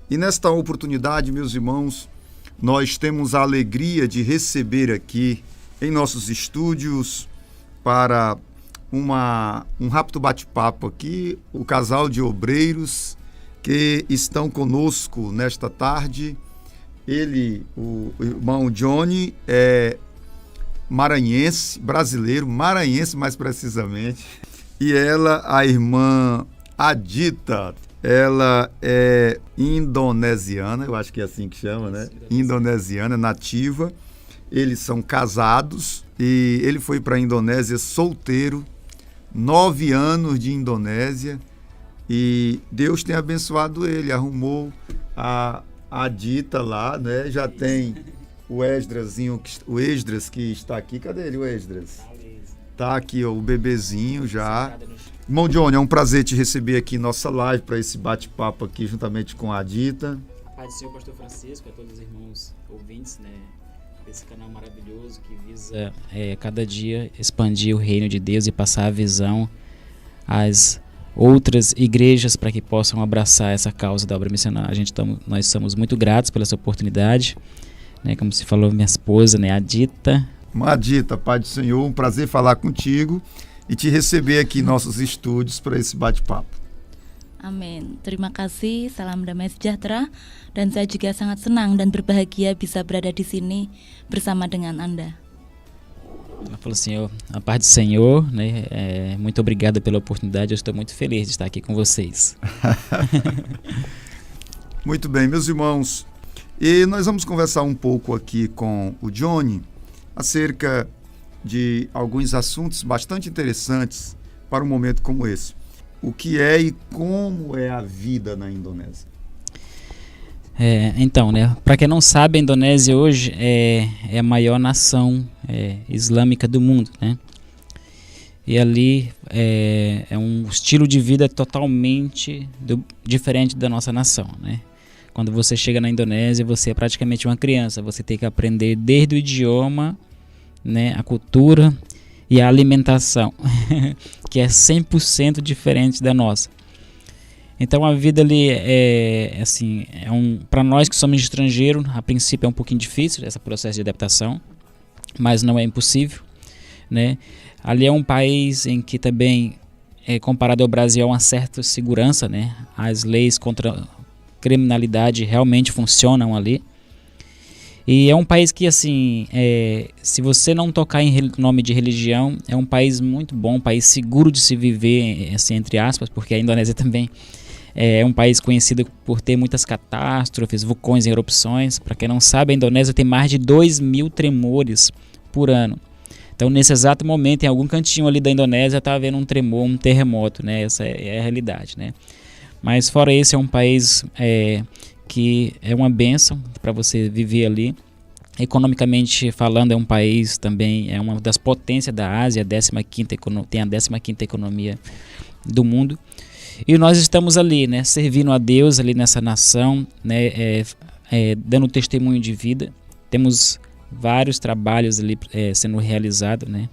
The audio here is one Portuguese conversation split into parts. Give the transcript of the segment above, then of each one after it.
E nesta oportunidade, meus irmãos, nós temos a alegria de receber aqui em nossos estúdios para um rápido bate-papo aqui, o casal de obreiros que estão conosco nesta tarde. Ele, o irmão Johnny, é maranhense, brasileiro, maranhense mais precisamente, e ela, a irmã Adita, ela é indonesiana, eu acho que é assim que chama, né? Indonesiana, nativa. Eles são casados e ele foi para a Indonésia solteiro, 9 anos de Indonésia, e Deus tem abençoado ele, arrumou a Adita lá, né? Já tem o Esdras que está aqui. Cadê ele, o Esdras? Tá aqui, ó, o bebezinho já. Irmão Johnny, é um prazer te receber aqui em nossa live para esse bate-papo aqui juntamente com a Adita. A paz do Senhor, pastor Francisco, a todos os irmãos ouvintes, né, desse canal maravilhoso que visa cada dia expandir o reino de Deus e passar a visão às outras igrejas para que possam abraçar essa causa da obra missionária. Nós somos muito gratos pela essa oportunidade, né, como se falou, minha esposa, né, Adita. Adita, Pai do Senhor, um prazer falar contigo e te receber aqui em nossos estúdios para esse bate-papo. Amin. Terima kasih, salam damai sejahtera, dan saya juga sangat senang dan berbahagia bisa berada di sini bersama dengan Anda. Ela falou assim, a paz do Senhor, né? Muito obrigado pela oportunidade, eu estou muito feliz de estar aqui com vocês. Muito bem, meus irmãos, e nós vamos conversar um pouco aqui com o Johnny acerca de alguns assuntos bastante interessantes para um momento como esse. O que é e como é a vida na Indonésia? Então, né, para quem não sabe, a Indonésia hoje é a maior nação islâmica do mundo, né? E ali é um estilo de vida totalmente diferente da nossa nação, né? Quando você chega na Indonésia, você é praticamente uma criança, você tem que aprender desde o idioma, né, a cultura e a alimentação, que é 100% diferente da nossa. Então a vida ali para nós que somos estrangeiros, a princípio é um pouquinho difícil esse processo de adaptação, mas não é impossível, né? Ali é um país em que também, comparado ao Brasil, há uma certa segurança, né? As leis contra criminalidade realmente funcionam ali. E é um país que, assim, se você não tocar em nome de religião, é um país muito bom, um país seguro de se viver, assim, entre aspas, porque a Indonésia também é um país conhecido por ter muitas catástrofes, vulcões e erupções. Para quem não sabe, a Indonésia tem mais de 2.000 tremores por ano. Então, nesse exato momento, em algum cantinho ali da Indonésia, está havendo um tremor, um terremoto, né? Essa é a realidade, né? Mas fora isso, é um país que é uma bênção para você viver ali. Economicamente falando, é um país também, é uma das potências da Ásia, tem a 15ª economia do mundo. E nós estamos ali, né, servindo a Deus ali nessa nação, né, dando testemunho de vida. Temos vários trabalhos ali sendo realizados, né?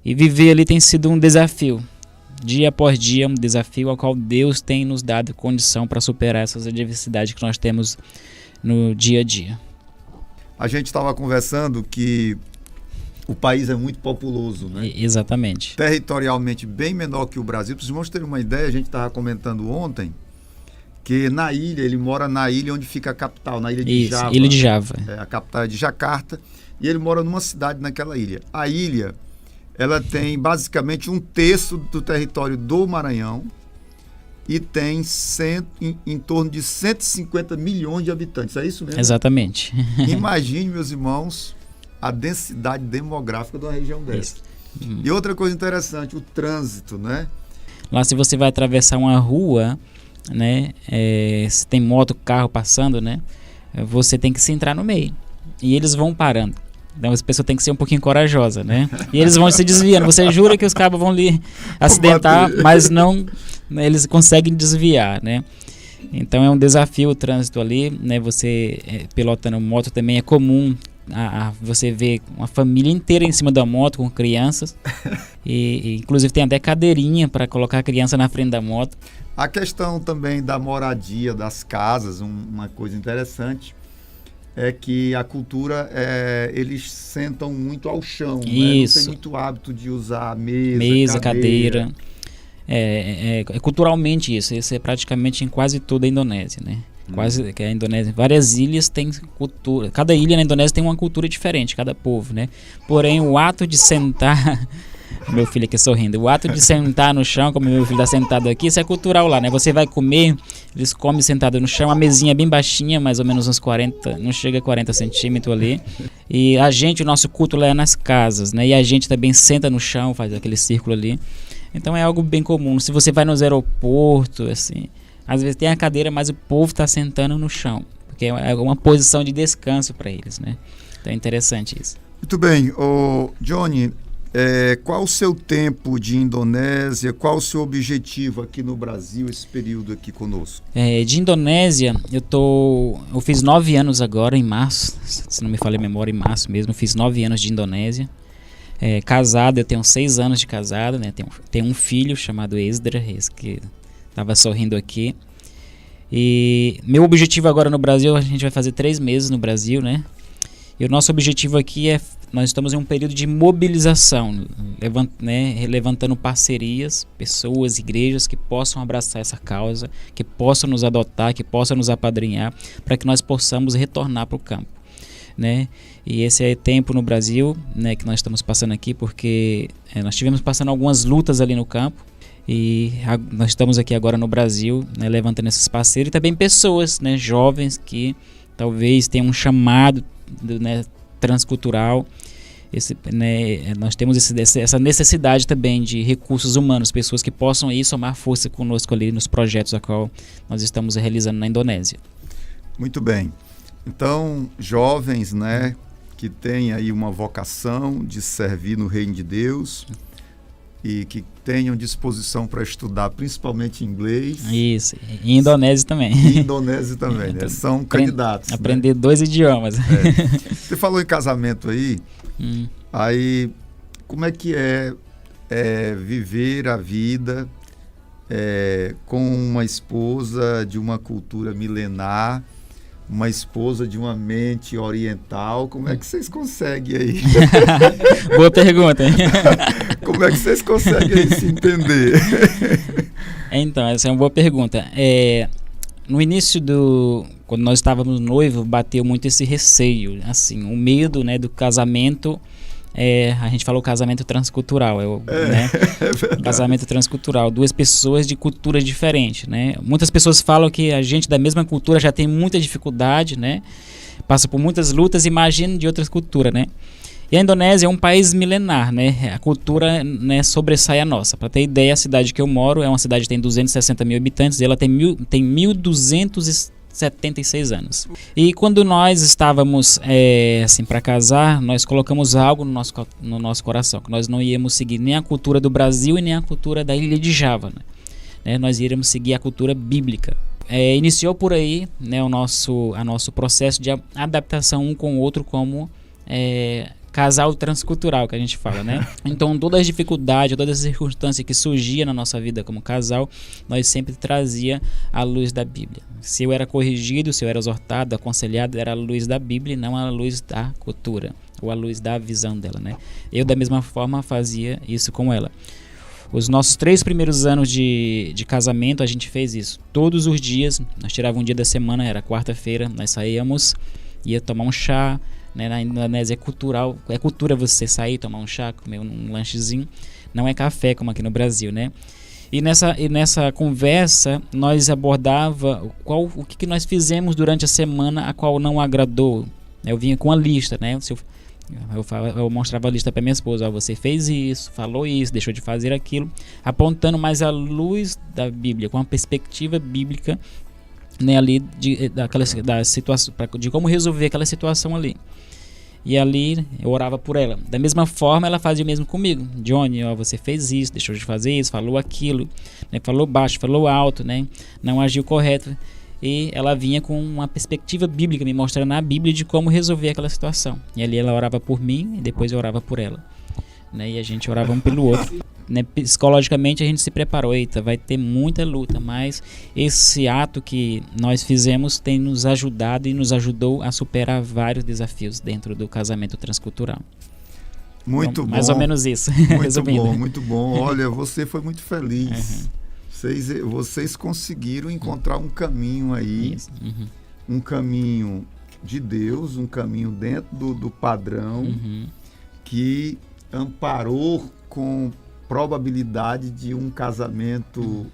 E viver ali tem sido um desafio. Dia após dia, um desafio ao qual Deus tem nos dado condição para superar essas adversidades que nós temos no dia a dia. A gente estava conversando que o país é muito populoso, né? Exatamente. Territorialmente bem menor que o Brasil. Para os irmãos terem uma ideia, a gente estava comentando ontem que na ilha, ele mora na ilha onde fica a capital, na ilha de Java. Ilha de Java. A capital é de Jacarta, e ele mora numa cidade naquela ilha. A ilha, ela tem basicamente 1/3 do território do Maranhão e tem em torno de 150 milhões de habitantes. É isso mesmo? Exatamente. Imagine, meus irmãos, a densidade demográfica de uma região dessa. E outra coisa interessante, o trânsito, né? Lá, se você vai atravessar uma rua, né, se tem moto, carro passando, né, você tem que se entrar no meio. E eles vão parando. Então as pessoas têm que ser um pouquinho corajosa, né? E eles vão se desviando. Você jura que os cabos vão lhe acidentar, mas não, eles conseguem desviar, né? Então é um desafio o trânsito ali, né? Você pilotando moto também é comum você vê uma família inteira em cima da moto com crianças e inclusive tem até cadeirinha para colocar a criança na frente da moto. A questão também da moradia, das casas, uma coisa interessante é que a cultura, eles sentam muito ao chão, né? Não tem muito hábito de usar mesa, cadeira. Culturalmente isso é praticamente em quase toda a Indonésia, né? Quase que a Indonésia, várias ilhas têm cultura, cada ilha na Indonésia tem uma cultura diferente, cada povo, né? Porém, o ato de sentar, meu filho aqui sorrindo, o ato de sentar no chão, como meu filho está sentado aqui, isso é cultural lá, né? Você vai comer, eles comem sentado no chão, a mesinha bem baixinha, mais ou menos uns 40, não chega a 40 centímetros ali. E o nosso culto lá é nas casas, né? E a gente também senta no chão, faz aquele círculo ali. Então é algo bem comum. Se você vai nos aeroportos, assim, às vezes tem a cadeira, mas o povo está sentando no chão, porque é uma posição de descanso para eles, né? Então é interessante isso. Muito bem. Johnny, qual o seu tempo de Indonésia? Qual o seu objetivo aqui no Brasil, esse período aqui conosco? De Indonésia, eu fiz 9 anos agora, em março, se não me falha a memória, em março mesmo, eu fiz 9 anos de Indonésia. Casado, eu tenho 6 anos de casado, né? Tenho um filho chamado Esdra, esse que estava sorrindo aqui. E meu objetivo agora no Brasil, a gente vai fazer 3 meses no Brasil, né? E o nosso objetivo aqui nós estamos em um período de mobilização, levantando parcerias, pessoas, igrejas que possam abraçar essa causa, que possam nos adotar, que possam nos apadrinhar, para que nós possamos retornar para o campo, né? E esse é tempo no Brasil, né, que nós estamos passando aqui, porque nós tivemos passando algumas lutas ali no campo, e nós estamos aqui agora no Brasil, né, levantando esses parceiros, e também pessoas, né, jovens que talvez tenham um chamado, né, transcultural. Nós temos essa necessidade também de recursos humanos, pessoas que possam ir somar força conosco ali nos projetos a qual nós estamos realizando na Indonésia. Muito bem. Então, jovens, né, que têm aí uma vocação de servir no reino de Deus e que tenham disposição para estudar principalmente inglês. Isso, e indonésio também. E indonésio também, né? São candidatos. Aprender 2 idiomas. Você falou em casamento aí, aí como é que é viver a vida com uma esposa de uma cultura milenar, uma esposa de uma mente oriental? Como é que vocês conseguem aí? Boa pergunta, hein? Como é que vocês conseguem aí se entender? Então, essa é uma boa pergunta. No início quando nós estávamos noivos, bateu muito esse receio, assim, o medo, né, do casamento. A gente falou casamento transcultural, né? Casamento transcultural, 2 pessoas de culturas diferentes, né? Muitas pessoas falam que a gente da mesma cultura já tem muita dificuldade, né? Passa por muitas lutas, imagina de outras culturas, né? E a Indonésia é um país milenar, né? A cultura, né, sobressai a nossa. Para ter ideia, a cidade que eu moro é uma cidade que tem 260 mil habitantes, e ela tem 1.276 anos. E quando nós estávamos assim, para casar, nós colocamos algo no nosso coração, que nós não íamos seguir nem a cultura do Brasil e nem a cultura da ilha de Java, né? Nós iríamos seguir a cultura bíblica. Iniciou por aí, né, o nosso processo de adaptação um com o outro como casal transcultural, que a gente fala, né? Então, todas as dificuldades, todas as circunstâncias que surgiam na nossa vida como casal, nós sempre trazia a luz da Bíblia. Se eu era corrigido, se eu era exortado, aconselhado, era a luz da Bíblia e não a luz da cultura, ou a luz da visão dela, né? Eu, da mesma forma, fazia isso com ela. Os nossos 3 primeiros anos de casamento, a gente fez isso. Todos os dias, nós tirávamos um dia da semana, era quarta-feira, nós saíamos, ia tomar um chá, né? Na Indonésia é cultura você sair, tomar um chá, comer um lanchezinho, não é café como aqui no Brasil, né? E nessa conversa nós abordava o que nós fizemos durante a semana a qual não agradou. Eu vinha com a lista, né? Eu mostrava a lista para minha esposa: você fez isso, falou isso, deixou de fazer aquilo, apontando mais a luz da Bíblia, com a perspectiva bíblica, né, ali da situação, de como resolver aquela situação ali. E ali eu orava por ela. Da mesma forma, ela fazia o mesmo comigo. Johnny, você fez isso, deixou de fazer isso, falou aquilo, né? Falou baixo, falou alto, né? Não agiu correto. e ela vinha com uma perspectiva bíblica, me mostrando na Bíblia de como resolver aquela situação. E ali ela orava por mim e depois eu orava por ela, né? E a gente orava um pelo outro, né? Psicologicamente a gente se preparou, eita, vai ter muita luta, mas esse ato que nós fizemos tem nos ajudado e nos ajudou a superar vários desafios dentro do casamento transcultural. Muito Então, bom. mais ou menos isso. Muito resumindo. bom, muito bom. Olha, você foi muito feliz. Vocês conseguiram encontrar um caminho aí, Isso. um caminho de Deus, um caminho dentro do padrão que amparou com probabilidade de um casamento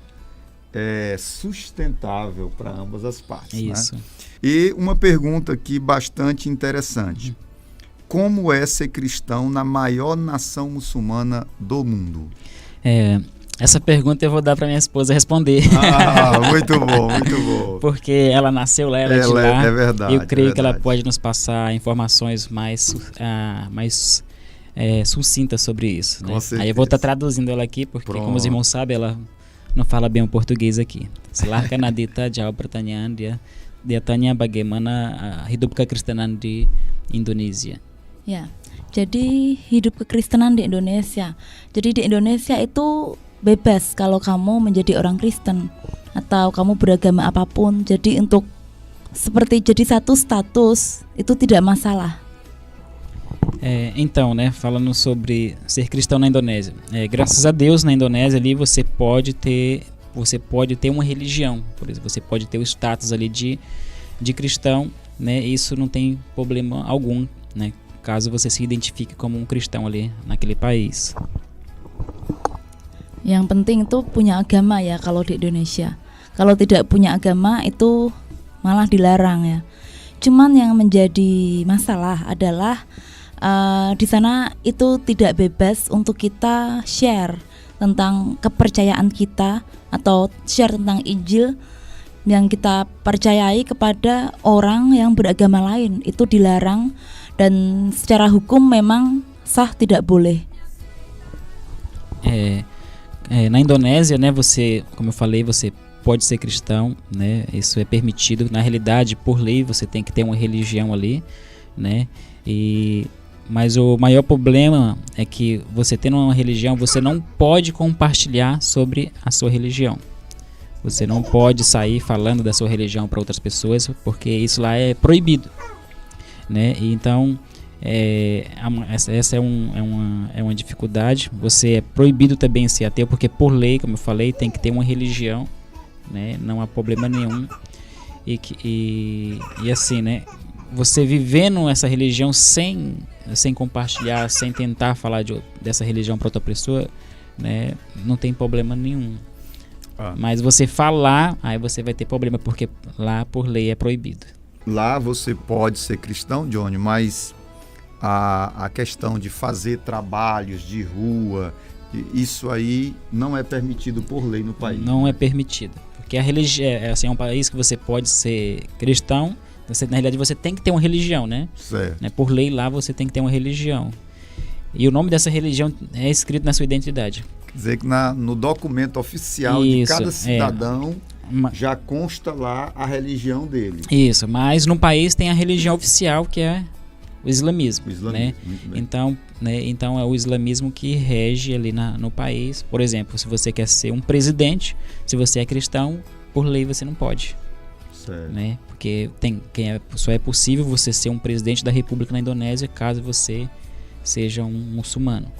sustentável para ambas as partes. Isso. Né? E uma pergunta aqui bastante interessante. Como é ser cristão na maior nação muçulmana do mundo? Essa pergunta eu vou dar para minha esposa responder. Muito bom, muito bom. Porque ela nasceu lá, ela é de lá. É verdade. Eu creio é que ela verdade. pode nos passar informações mais sucintas sobre isso. Né? Com certeza. Aí eu vou estar traduzindo ela aqui, porque como os irmãos sabem, ela não fala bem o português aqui. Silahkan Nadita jawab pertanyaan dia tanya bagaimana hidup kekristenan di Indonesia. Ya, jadi hidup kekristenan di Indonesia. Jadi di Indonesia itu bebas kalau kamu menjadi orang Kristen atau kamu beragama apapun. Jadi untuk seperti jadi satu status itu tidak masalah. Então, né, falando sobre ser cristão na Indonésia. Graças a Deus, na Indonésia ali você pode ter uma religião. Por exemplo, você pode ter o status ali de cristão, né? Isso não tem problema algum, né? Caso você se identifique como um cristão ali naquele país. Yang penting itu punya agama ya kalau di Indonesia. Kalau tidak punya agama itu malah dilarang ya. Cuman yang menjadi masalah adalah di sana itu tidak bebas untuk kita share tentang kepercayaan kita atau share tentang Injil yang kita percayai kepada orang yang beragama lain. Itu dilarang dan secara hukum memang sah tidak boleh. Na Indonésia, né, você, como eu falei, você pode ser cristão, né? Isso é permitido. Na realidade, por lei, você tem que ter uma religião ali, né? Mas o maior problema é que você tendo uma religião, você não pode compartilhar sobre a sua religião. Você não pode sair falando da sua religião para outras pessoas, porque isso lá é proibido, né? E então essa é uma dificuldade. Você é proibido também ser ateu, porque por lei, como eu falei, tem que ter uma religião, né? Não há problema nenhum. E assim, né? Você vivendo essa religião sem compartilhar, sem tentar falar dessa religião para outra pessoa, né? Não tem problema nenhum. Mas você falar, aí você vai ter problema, porque lá por lei é proibido. Lá você pode ser cristão, Johnny, mas a questão de fazer trabalhos de rua, isso aí não é permitido por lei no país. Não é permitido, porque a religião assim, é um país que você pode ser cristão, na realidade você tem que ter uma religião, né? Certo. Né? Por lei lá você tem que ter uma religião. E o nome dessa religião é escrito na sua identidade. Quer dizer que no documento oficial de cada cidadão já consta lá a religião dele. Isso, mas no país tem a religião oficial, que é o islamismo. Né? Muito bem. Então é o islamismo que rege ali no país. Por exemplo, se você quer ser um presidente, se você é cristão, por lei você não pode. Certo. Né? Porque só é possível você ser um presidente da República na Indonésia caso você seja um muçulmano.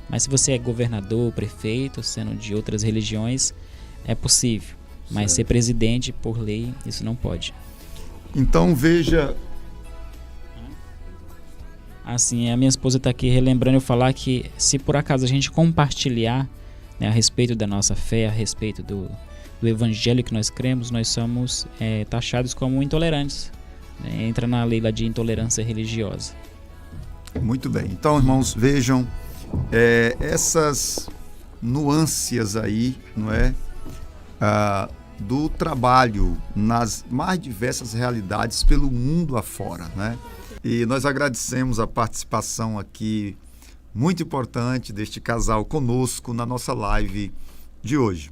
Mas se você é governador, prefeito, sendo de outras religiões, é possível. Mas ser presidente, por lei, isso não pode. Então veja... Assim, a minha esposa está aqui relembrando eu falar que se por acaso a gente compartilhar, né, a respeito da nossa fé, a respeito do evangelho que nós cremos, nós somos taxados como intolerantes. Né? Entra na lei lá de intolerância religiosa. Muito bem. Então, irmãos, vejam essas nuances aí, não é? Do trabalho nas mais diversas realidades pelo mundo afora, né? E nós agradecemos a participação aqui muito importante deste casal conosco na nossa live de hoje.